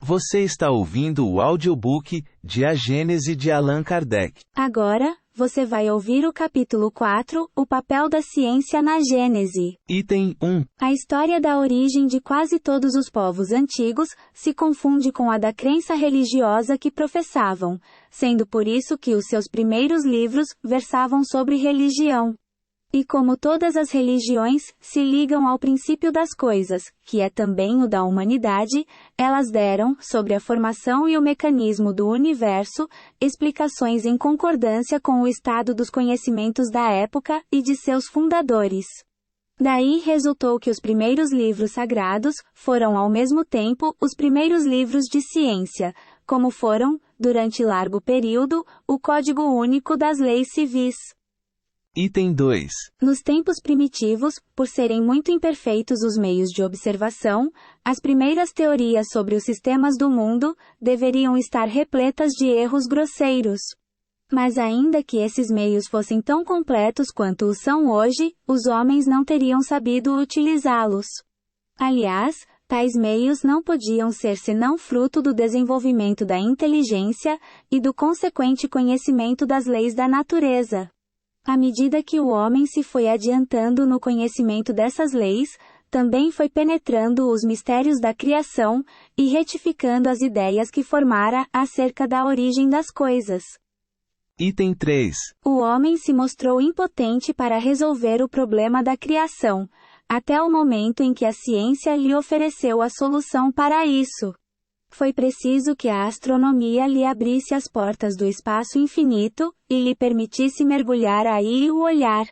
Você está ouvindo o audiobook de A Gênese de Allan Kardec. Agora, você vai ouvir o capítulo 4, o papel da ciência na Gênese. Item 1. A história da origem de quase todos os povos antigos se confunde com a da crença religiosa que professavam, sendo por isso que os seus primeiros livros versavam sobre religião. E como todas as religiões se ligam ao princípio das coisas, que é também o da humanidade, elas deram, sobre a formação e o mecanismo do universo, explicações em concordância com o estado dos conhecimentos da época e de seus fundadores. Daí resultou que os primeiros livros sagrados foram ao mesmo tempo os primeiros livros de ciência, como foram, durante largo período, o Código Único das Leis Civis. Item 2. Nos tempos primitivos, por serem muito imperfeitos os meios de observação, as primeiras teorias sobre os sistemas do mundo deveriam estar repletas de erros grosseiros. Mas ainda que esses meios fossem tão completos quanto o são hoje, os homens não teriam sabido utilizá-los. Aliás, tais meios não podiam ser senão fruto do desenvolvimento da inteligência e do consequente conhecimento das leis da natureza. À medida que o homem se foi adiantando no conhecimento dessas leis, também foi penetrando os mistérios da criação e retificando as ideias que formara acerca da origem das coisas. Item 3. O homem se mostrou impotente para resolver o problema da criação, até o momento em que a ciência lhe ofereceu a solução para isso. Foi preciso que a astronomia lhe abrisse as portas do espaço infinito, e lhe permitisse mergulhar aí e o olhar.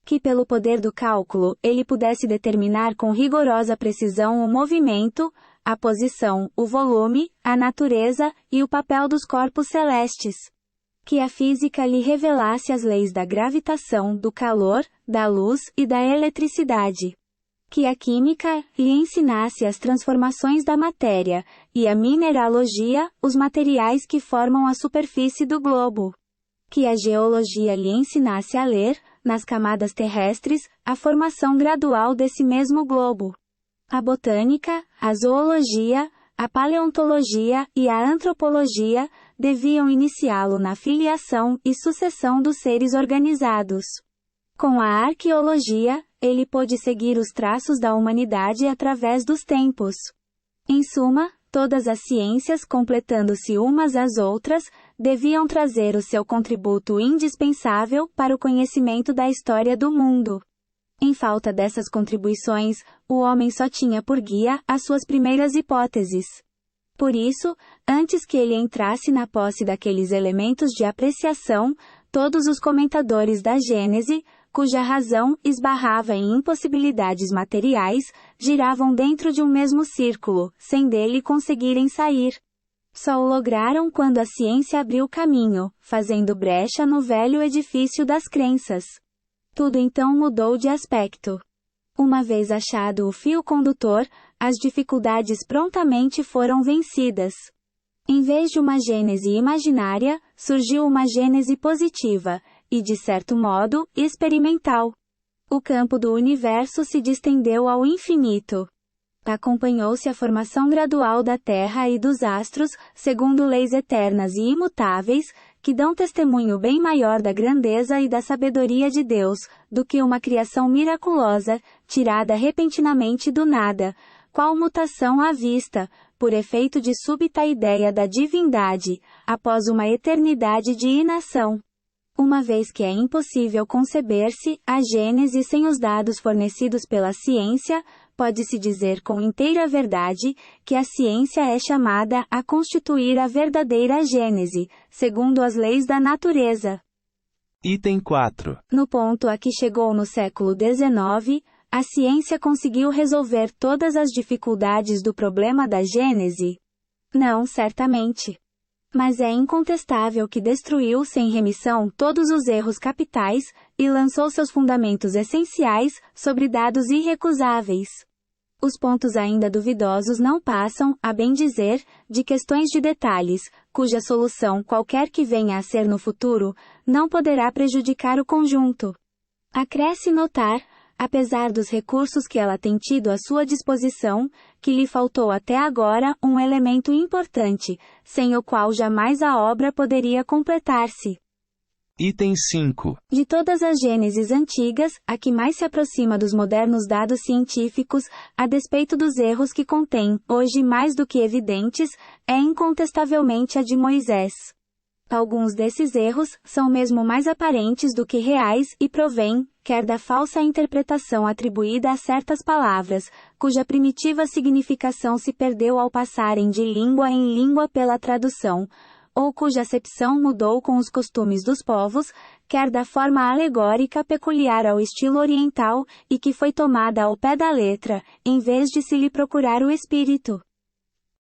Que pelo poder do cálculo, ele pudesse determinar com rigorosa precisão o movimento, a posição, o volume, a natureza, e o papel dos corpos celestes. Que a física lhe revelasse as leis da gravitação, do calor, da luz e da eletricidade. Que a química lhe ensinasse as transformações da matéria, e a mineralogia, os materiais que formam a superfície do globo. Que a geologia lhe ensinasse a ler, nas camadas terrestres, a formação gradual desse mesmo globo. A botânica, a zoologia, a paleontologia e a antropologia deviam iniciá-lo na filiação e sucessão dos seres organizados. Com a arqueologia, ele pôde seguir os traços da humanidade através dos tempos. Em suma, todas as ciências, completando-se umas às outras, deviam trazer o seu contributo indispensável para o conhecimento da história do mundo. Em falta dessas contribuições, o homem só tinha por guia as suas primeiras hipóteses. Por isso, antes que ele entrasse na posse daqueles elementos de apreciação, todos os comentadores da Gênese, cuja razão esbarrava em impossibilidades materiais, giravam dentro de um mesmo círculo, sem dele conseguirem sair. Só o lograram quando a ciência abriu caminho, fazendo brecha no velho edifício das crenças. Tudo então mudou de aspecto. Uma vez achado o fio condutor, as dificuldades prontamente foram vencidas. Em vez de uma gênese imaginária, surgiu uma gênese positiva, e de certo modo, experimental. O campo do universo se distendeu ao infinito. Acompanhou-se a formação gradual da Terra e dos astros, segundo leis eternas e imutáveis, que dão testemunho bem maior da grandeza e da sabedoria de Deus, do que uma criação miraculosa, tirada repentinamente do nada, qual mutação à vista, por efeito de súbita ideia da divindade, após uma eternidade de inação. Uma vez que é impossível conceber-se a Gênese sem os dados fornecidos pela ciência, pode-se dizer com inteira verdade que a ciência é chamada a constituir a verdadeira Gênese, segundo as leis da natureza. Item 4. No ponto a que chegou no século XIX, a ciência conseguiu resolver todas as dificuldades do problema da Gênese? Não, certamente. Mas é incontestável que destruiu sem remissão todos os erros capitais, e lançou seus fundamentos essenciais sobre dados irrecusáveis. Os pontos ainda duvidosos não passam, a bem dizer, de questões de detalhes, cuja solução, qualquer que venha a ser no futuro, não poderá prejudicar o conjunto. Acresce notar, apesar dos recursos que ela tem tido à sua disposição, que lhe faltou até agora um elemento importante, sem o qual jamais a obra poderia completar-se. Item 5. De todas as gêneses antigas, a que mais se aproxima dos modernos dados científicos, a despeito dos erros que contém, hoje mais do que evidentes, é incontestavelmente a de Moisés. Alguns desses erros são mesmo mais aparentes do que reais e provêm, quer da falsa interpretação atribuída a certas palavras, cuja primitiva significação se perdeu ao passarem de língua em língua pela tradução, ou cuja acepção mudou com os costumes dos povos, quer da forma alegórica peculiar ao estilo oriental, e que foi tomada ao pé da letra, em vez de se lhe procurar o espírito.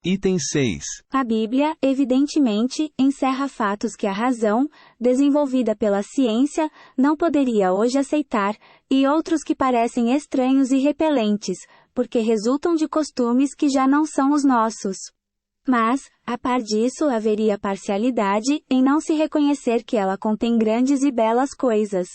Item 6. A Bíblia, evidentemente, encerra fatos que a razão, desenvolvida pela ciência, não poderia hoje aceitar, e outros que parecem estranhos e repelentes, porque resultam de costumes que já não são os nossos. Mas, a par disso, haveria parcialidade em não se reconhecer que ela contém grandes e belas coisas.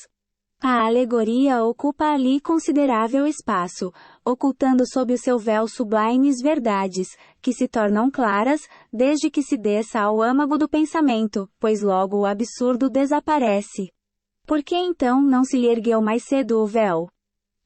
A alegoria ocupa ali considerável espaço, ocultando sob o seu véu sublimes verdades, que se tornam claras, desde que se desça ao âmago do pensamento, pois logo o absurdo desaparece. Por que então não se lhe ergueu mais cedo o véu?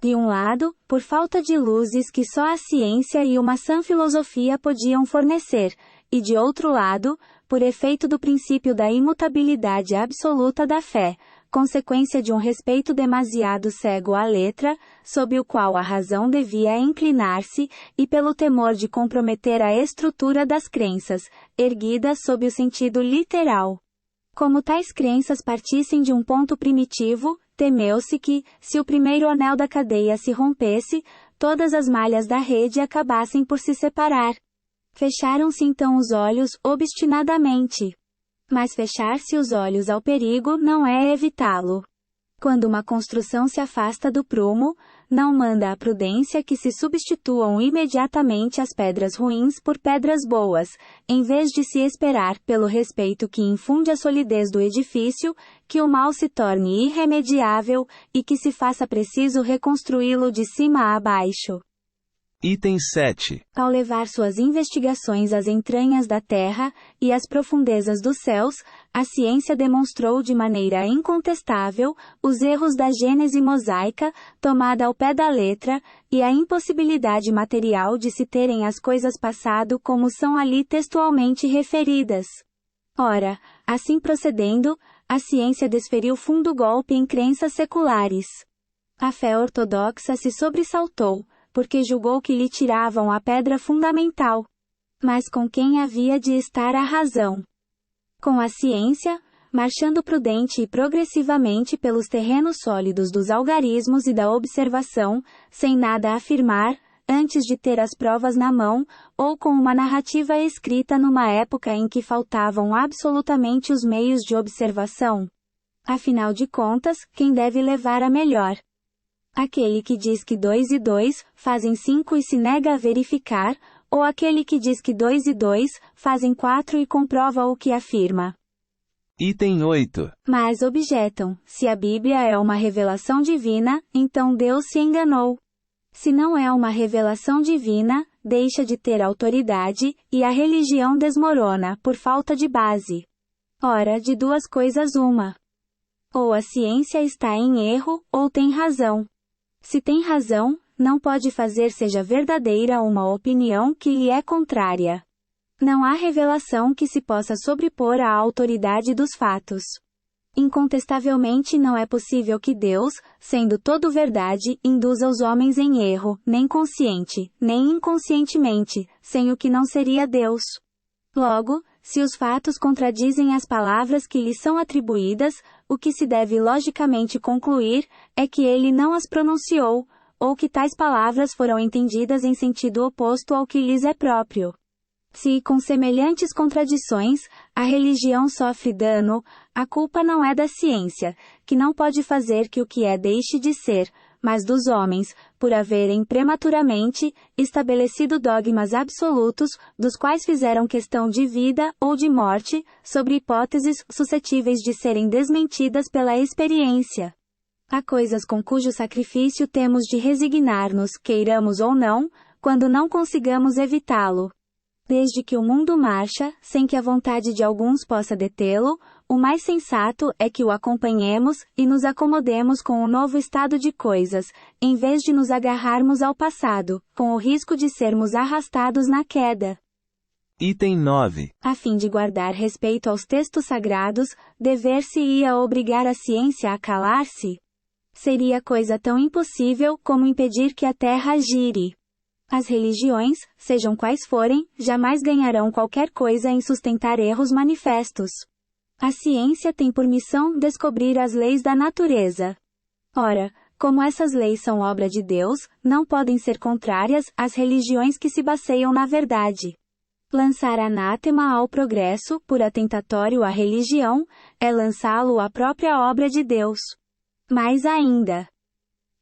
De um lado, por falta de luzes que só a ciência e uma sã filosofia podiam fornecer, e de outro lado, por efeito do princípio da imutabilidade absoluta da fé, consequência de um respeito demasiado cego à letra, sob o qual a razão devia inclinar-se, e pelo temor de comprometer a estrutura das crenças, erguidas sob o sentido literal. Como tais crenças partissem de um ponto primitivo, temeu-se que, se o primeiro anel da cadeia se rompesse, todas as malhas da rede acabassem por se separar. Fecharam-se então os olhos obstinadamente. Mas fechar-se os olhos ao perigo não é evitá-lo. Quando uma construção se afasta do prumo, não manda a prudência que se substituam imediatamente as pedras ruins por pedras boas, em vez de se esperar, pelo respeito que infunde a solidez do edifício, que o mal se torne irremediável, e que se faça preciso reconstruí-lo de cima a baixo. Item 7. Ao levar suas investigações às entranhas da terra e às profundezas dos céus, a ciência demonstrou de maneira incontestável os erros da Gênese mosaica, tomada ao pé da letra, e a impossibilidade material de se terem as coisas passado como são ali textualmente referidas. Ora, assim procedendo, a ciência desferiu fundo golpe em crenças seculares. A fé ortodoxa se sobressaltou, porque julgou que lhe tiravam a pedra fundamental. Mas com quem havia de estar a razão? Com a ciência, marchando prudente e progressivamente pelos terrenos sólidos dos algarismos e da observação, sem nada afirmar, antes de ter as provas na mão, ou com uma narrativa escrita numa época em que faltavam absolutamente os meios de observação. Afinal de contas, quem deve levar a melhor? Aquele que diz que 2 e 2 fazem 5 e se nega a verificar, ou aquele que diz que 2 e 2 fazem 4 e comprova o que afirma. Item 8. Mas objetam, se a Bíblia é uma revelação divina, então Deus se enganou. Se não é uma revelação divina, deixa de ter autoridade, e a religião desmorona por falta de base. Ora, de duas coisas uma. Ou a ciência está em erro, ou tem razão. Se tem razão, não pode fazer seja verdadeira uma opinião que lhe é contrária. Não há revelação que se possa sobrepor à autoridade dos fatos. Incontestavelmente não é possível que Deus, sendo todo verdade, induza os homens em erro, nem consciente, nem inconscientemente, sem o que não seria Deus. Logo, se os fatos contradizem as palavras que lhes são atribuídas, o que se deve logicamente concluir, é que ele não as pronunciou, ou que tais palavras foram entendidas em sentido oposto ao que lhes é próprio. Se, com semelhantes contradições, a religião sofre dano, a culpa não é da ciência, que não pode fazer que o que é deixe de ser, mas dos homens, por haverem prematuramente estabelecido dogmas absolutos, dos quais fizeram questão de vida ou de morte, sobre hipóteses suscetíveis de serem desmentidas pela experiência. Há coisas com cujo sacrifício temos de resignar-nos, queiramos ou não, quando não consigamos evitá-lo. Desde que o mundo marcha, sem que a vontade de alguns possa detê-lo, o mais sensato é que o acompanhemos e nos acomodemos com o novo estado de coisas, em vez de nos agarrarmos ao passado, com o risco de sermos arrastados na queda. Item 9. A fim de guardar respeito aos textos sagrados, dever-se-ia obrigar a ciência a calar-se? Seria coisa tão impossível como impedir que a Terra gire. As religiões, sejam quais forem, jamais ganharão qualquer coisa em sustentar erros manifestos. A ciência tem por missão descobrir as leis da natureza. Ora, como essas leis são obra de Deus, não podem ser contrárias às religiões que se baseiam na verdade. Lançar anátema ao progresso, por atentatório à religião, é lançá-lo à própria obra de Deus. Mais ainda,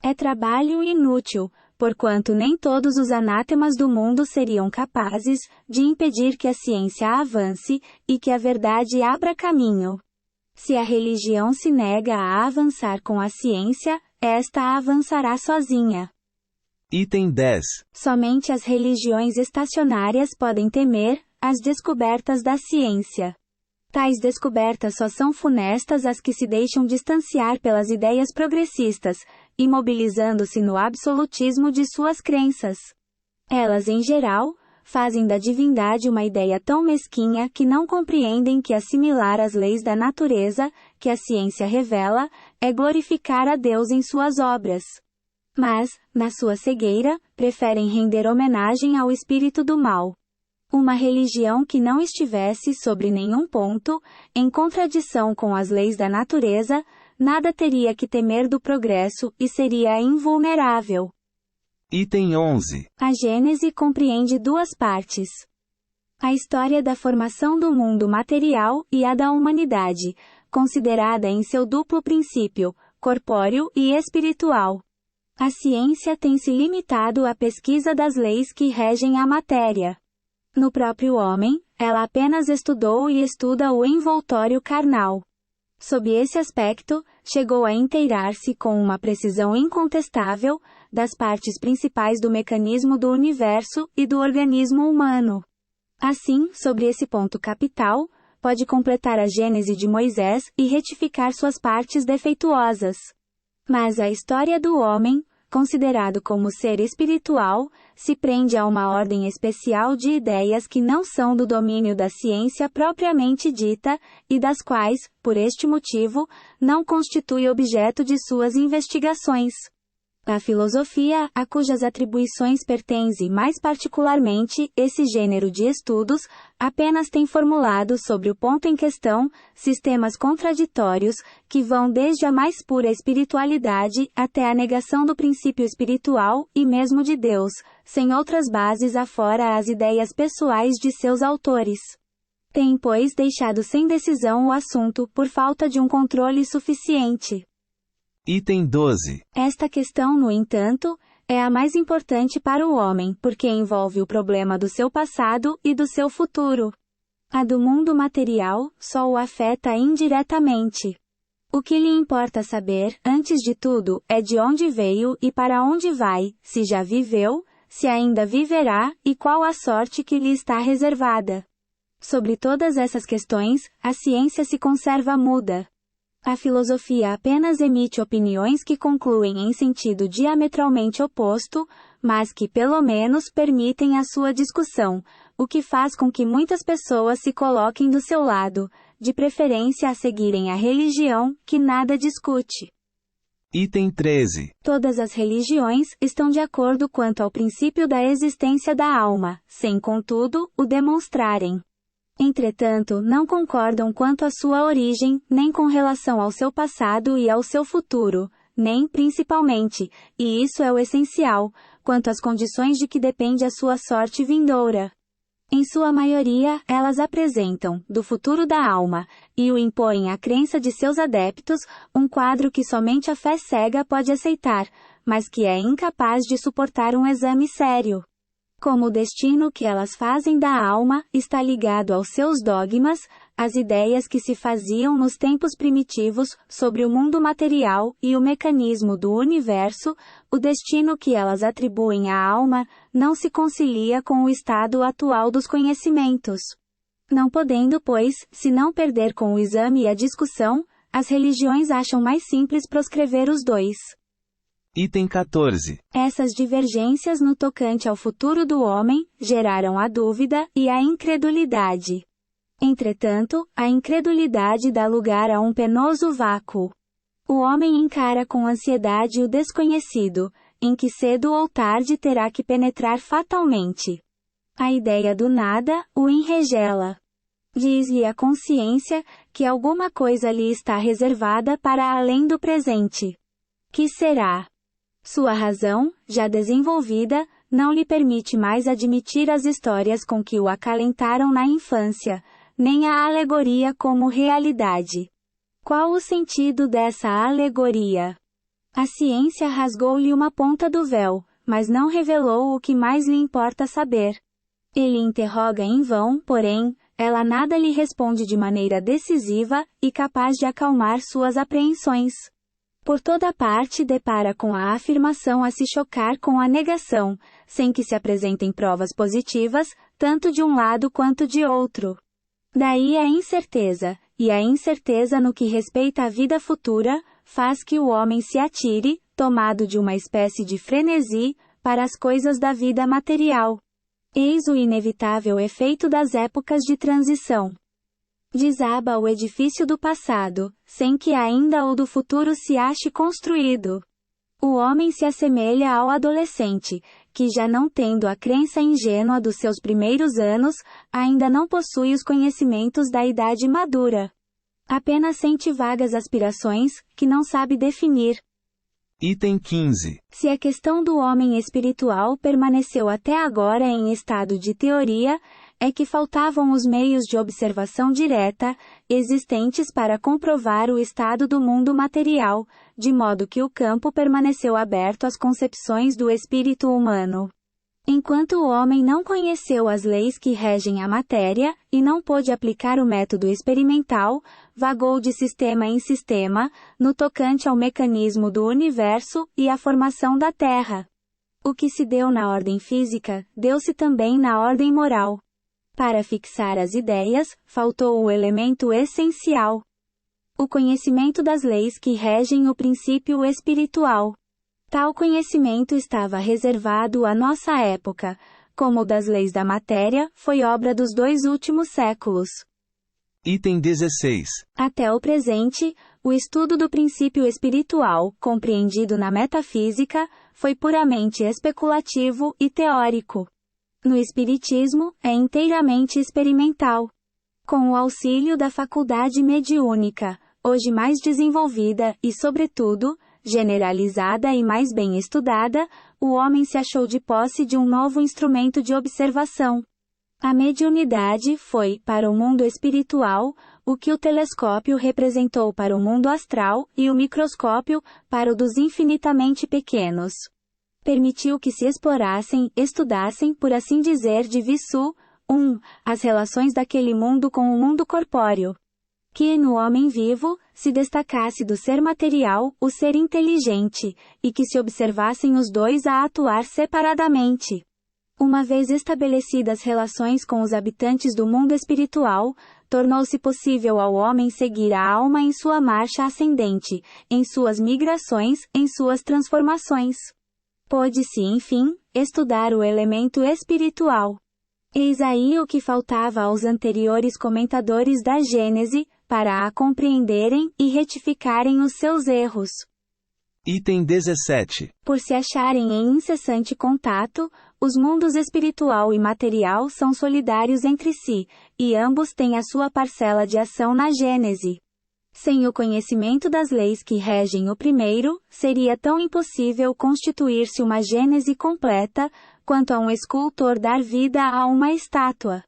é trabalho inútil, porquanto nem todos os anátemas do mundo seriam capazes de impedir que a ciência avance e que a verdade abra caminho. Se a religião se nega a avançar com a ciência, esta avançará sozinha. Item 10. Somente as religiões estacionárias podem temer as descobertas da ciência. Tais descobertas só são funestas às que se deixam distanciar pelas ideias progressistas, imobilizando-se no absolutismo de suas crenças. Elas, em geral, fazem da divindade uma ideia tão mesquinha que não compreendem que assimilar as leis da natureza, que a ciência revela, é glorificar a Deus em suas obras. Mas, na sua cegueira, preferem render homenagem ao espírito do mal. Uma religião que não estivesse sobre nenhum ponto, em contradição com as leis da natureza, nada teria que temer do progresso e seria invulnerável. Item 11. A Gênese compreende duas partes. A história da formação do mundo material e a da humanidade, considerada em seu duplo princípio, corpóreo e espiritual. A ciência tem se limitado à pesquisa das leis que regem a matéria. No próprio homem, ela apenas estudou e estuda o envoltório carnal. Sob esse aspecto, chegou a inteirar-se com uma precisão incontestável das partes principais do mecanismo do universo e do organismo humano. Assim, sobre esse ponto capital, pode completar a Gênese de Moisés e retificar suas partes defeituosas. Mas a história do homem, considerado como ser espiritual, se prende a uma ordem especial de ideias que não são do domínio da ciência propriamente dita, e das quais, por este motivo, não constitui objeto de suas investigações. A filosofia, a cujas atribuições pertence mais particularmente esse gênero de estudos, apenas tem formulado sobre o ponto em questão, sistemas contraditórios, que vão desde a mais pura espiritualidade até a negação do princípio espiritual e mesmo de Deus, sem outras bases afora as ideias pessoais de seus autores. Tem, pois, deixado sem decisão o assunto por falta de um controle suficiente. Item 12. Esta questão, no entanto, é a mais importante para o homem, porque envolve o problema do seu passado e do seu futuro. A do mundo material só o afeta indiretamente. O que lhe importa saber, antes de tudo, é de onde veio e para onde vai, se já viveu, se ainda viverá e qual a sorte que lhe está reservada. Sobre todas essas questões, a ciência se conserva muda. A filosofia apenas emite opiniões que concluem em sentido diametralmente oposto, mas que pelo menos permitem a sua discussão, o que faz com que muitas pessoas se coloquem do seu lado, de preferência a seguirem a religião, que nada discute. Item 13. Todas as religiões estão de acordo quanto ao princípio da existência da alma, sem contudo o demonstrarem. Entretanto, não concordam quanto à sua origem, nem com relação ao seu passado e ao seu futuro, nem, principalmente, e isso é o essencial, quanto às condições de que depende a sua sorte vindoura. Em sua maioria, elas apresentam, do futuro da alma, e o impõem à crença de seus adeptos, um quadro que somente a fé cega pode aceitar, mas que é incapaz de suportar um exame sério. Como o destino que elas fazem da alma está ligado aos seus dogmas, as ideias que se faziam nos tempos primitivos sobre o mundo material e o mecanismo do universo, o destino que elas atribuem à alma não se concilia com o estado atual dos conhecimentos. Não podendo, pois, se não perder com o exame e a discussão, as religiões acham mais simples proscrever os dois. Item 14. Essas divergências no tocante ao futuro do homem geraram a dúvida e a incredulidade. Entretanto, a incredulidade dá lugar a um penoso vácuo. O homem encara com ansiedade o desconhecido, em que cedo ou tarde terá que penetrar fatalmente. A ideia do nada o enregela. Diz-lhe a consciência que alguma coisa lhe está reservada para além do presente. Que será? Sua razão, já desenvolvida, não lhe permite mais admitir as histórias com que o acalentaram na infância, nem a alegoria como realidade. Qual o sentido dessa alegoria? A ciência rasgou-lhe uma ponta do véu, mas não revelou o que mais lhe importa saber. Ele interroga em vão, porém, ela nada lhe responde de maneira decisiva e capaz de acalmar suas apreensões. Por toda parte depara com a afirmação a se chocar com a negação, sem que se apresentem provas positivas, tanto de um lado quanto de outro. Daí a incerteza, e a incerteza no que respeita à vida futura, faz que o homem se atire, tomado de uma espécie de frenesi, para as coisas da vida material. Eis o inevitável efeito das épocas de transição. Desaba o edifício do passado, sem que ainda o do futuro se ache construído. O homem se assemelha ao adolescente, que já não tendo a crença ingênua dos seus primeiros anos, ainda não possui os conhecimentos da idade madura. Apenas sente vagas aspirações, que não sabe definir. Item 15. Se a questão do homem espiritual permaneceu até agora em estado de teoria, é que faltavam os meios de observação direta, existentes para comprovar o estado do mundo material, de modo que o campo permaneceu aberto às concepções do espírito humano. Enquanto o homem não conheceu as leis que regem a matéria, e não pôde aplicar o método experimental, vagou de sistema em sistema, no tocante ao mecanismo do universo e à formação da Terra. O que se deu na ordem física, deu-se também na ordem moral. Para fixar as ideias, faltou o elemento essencial. O conhecimento das leis que regem o princípio espiritual. Tal conhecimento estava reservado à nossa época, como o das leis da matéria, foi obra dos 2 últimos séculos. Item 16. Até o presente, o estudo do princípio espiritual, compreendido na metafísica, foi puramente especulativo e teórico. No espiritismo, é inteiramente experimental. Com o auxílio da faculdade mediúnica, hoje mais desenvolvida e, sobretudo, generalizada e mais bem estudada, o homem se achou de posse de um novo instrumento de observação. A mediunidade foi, para o mundo espiritual, o que o telescópio representou para o mundo astral e o microscópio para o dos infinitamente pequenos. Permitiu que se explorassem, estudassem, por assim dizer, de visu, as relações daquele mundo com o mundo corpóreo. Que no homem vivo, se destacasse do ser material, o ser inteligente, e que se observassem os dois a atuar separadamente. Uma vez estabelecidas relações com os habitantes do mundo espiritual, tornou-se possível ao homem seguir a alma em sua marcha ascendente, em suas migrações, em suas transformações. Pôde-se, enfim, estudar o elemento espiritual. Eis aí o que faltava aos anteriores comentadores da Gênese, para a compreenderem e retificarem os seus erros. Item 17. Por se acharem em incessante contato, os mundos espiritual e material são solidários entre si, e ambos têm a sua parcela de ação na Gênese. Sem o conhecimento das leis que regem o primeiro, seria tão impossível constituir-se uma Gênese completa, quanto a um escultor dar vida a uma estátua.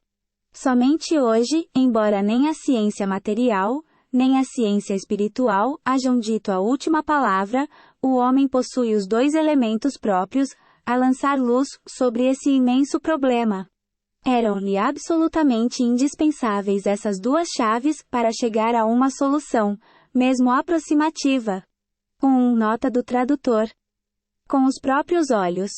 Somente hoje, embora nem a ciência material, nem a ciência espiritual hajam dito a última palavra, o homem possui os 2 elementos próprios, a lançar luz sobre esse imenso problema. Eram-lhe absolutamente indispensáveis essas duas chaves para chegar a uma solução, mesmo aproximativa. 1. Nota do tradutor. Com os próprios olhos.